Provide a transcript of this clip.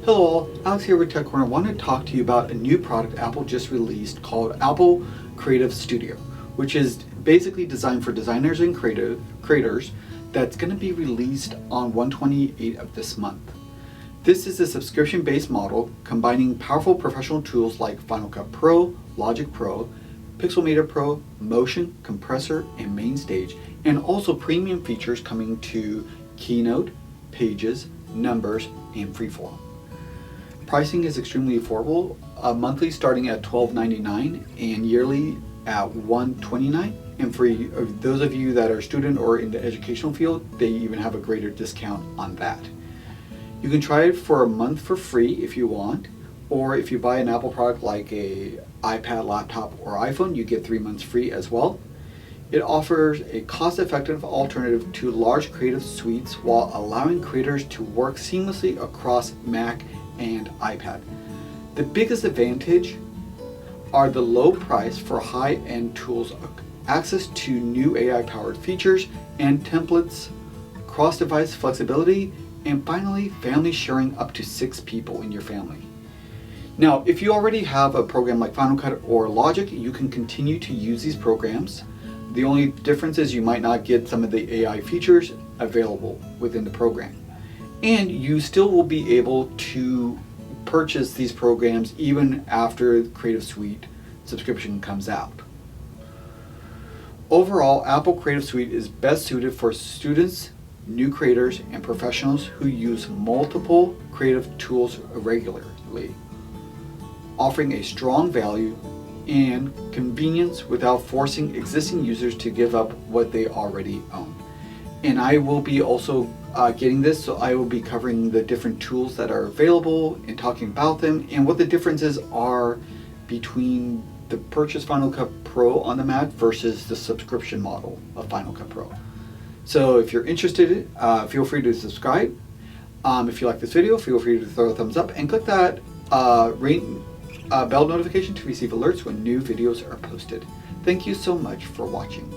Hello all, Alex here with Tech Corner. I want to talk to you about a new product Apple just released called Apple Creative Studio, which is basically designed for designers and creators that's going to be released on 1/28 of this month. This is a subscription-based model combining powerful professional tools like Final Cut Pro, Logic Pro, Pixelmator Pro, Motion, Compressor, and Main Stage, and also premium features coming to Keynote, Pages, Numbers, and Freeform. Pricing is extremely affordable, monthly starting at $12.99 and yearly at $129. And for those of you that are student or in the educational field, they even have a greater discount on that. You can try it for a month for free if you want, or if you buy an Apple product like a iPad, laptop, or iPhone, you get 3 months free as well. It offers a cost-effective alternative to large creative suites while allowing creators to work seamlessly across Mac and iPad. The biggest advantage are the low price for high-end tools, access to new AI-powered features and templates, cross-device flexibility, and finally, family sharing up to 6 people in your family. Now, if you already have a program like Final Cut or Logic, you can continue to use these programs. The only difference is you might not get some of the AI features available within the program. And you still will be able to purchase these programs even after the Creative Suite subscription comes out. Overall, Apple Creative Suite is best suited for students, new creators, and professionals who use multiple creative tools regularly, offering a strong value and convenience without forcing existing users to give up what they already own. And I will be also getting this, so I will be covering the different tools that are available and talking about them and what the differences are between the purchase Final Cut Pro on the Mac versus the subscription model of Final Cut Pro. So if you're interested, feel free to subscribe. If you like this video, feel free to throw a thumbs up and click that bell notification to receive alerts when new videos are posted. Thank you so much for watching.